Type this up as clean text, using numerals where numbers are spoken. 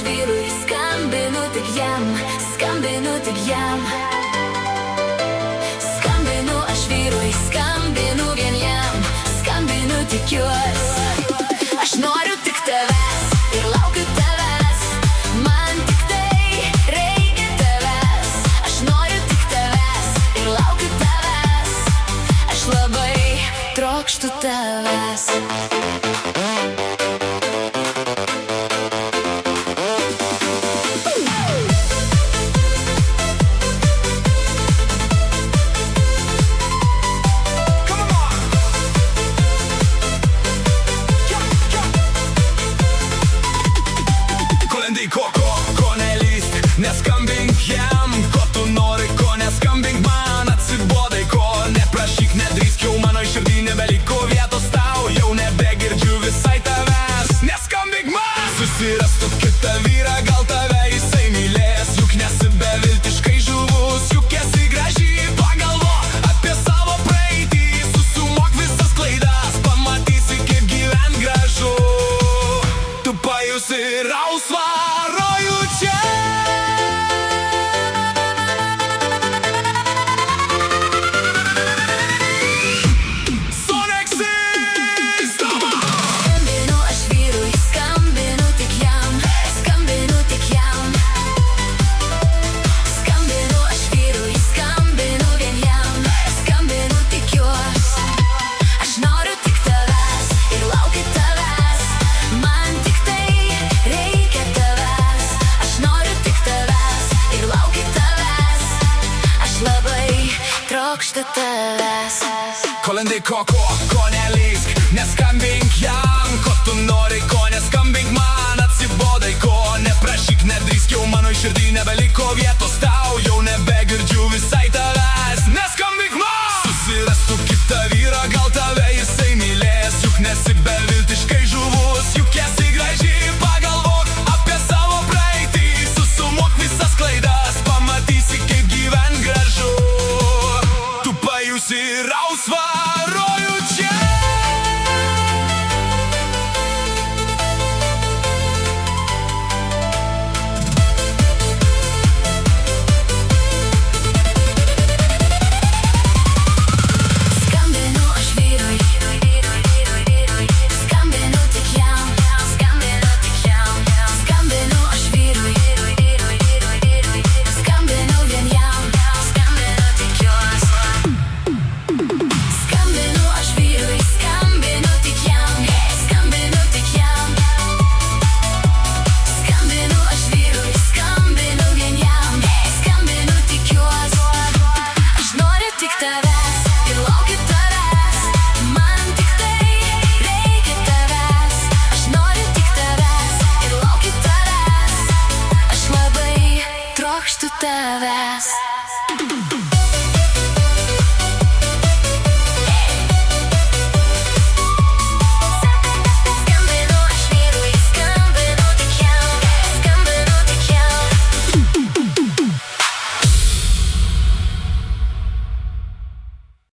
vyrui, skambinu tik jam, skambinu tik jam. Skambinu aš vyrui, skambinu vien jam, skambinu tikiuos. Aš noriu tik tavęs ir laukiu tavęs, man tik tai reikia tavęs. Aš noriu tik tavęs ir laukiu tavęs, aš labai trokštu tavęs. Ko nelįsk, neskambink jam, ko tu nori, ko neskambink man. Atsibodai, ko neprašyk, nedrįsk, jau mano širdį nebeliko vietos tau, jau nebegirdžiu visai tavęs. Neskambink man! Susirastų kitą vyrą, gal tave jisai mylės, juk nesi beviltiškai žuvus, juk esi graži. Pagalvok apie savo praeitį, susumok visas klaidas, pamatysi kaip gyvent gražu. Tu pajusi rausvą rojų čia. Skambinu aš vyrui, skambinu tik jam, skambinu tik jam. Skambinu aš vyrui, skambinu vien jam, skambinu tikiuos. Aš noriu tik tavęs ir laukiu tavęs, man tik tai reikia tavęs. Aš noriu tik tavęs ir laukiu tavęs, aš labai trokštu tavęs. Kolendai, ko nelįsk, neskambink jam, ko tu nori, ko neskambink man. Atsibodai, ko neprašyk, nedrįsk, jau mano širdį nebeliko vietos tau, jau nebegirdžiu visai tavęs. Neskambink man! Susirastų kitą vyrą, gal tave jisai mylės, juk nesi beviltiškai žuvus, juk esi graži. Pagalvok apie savo praeitį, susumok visas klaidas, pamatysi kaip gyvent gražu. Tu pajusi rausvą rojų čia. Skambinu aš vyrui, skambinu tik jam, skambinu tik jam. Skambinu aš vyrui, skambinu vien jam, skambinu tikiuos. Skambinu aš vyrui, skambinu tik jam, skambinu tik jam. Skambinu aš vyrui, skambinu vien jam, skambinu tikiuos. Aš noriu tik tavęs ir laukiu tavęs, man tik tai reikia tavęs. Aš noriu tik tavęs ir laukiu tavęs, aš labai trokštu tavęs.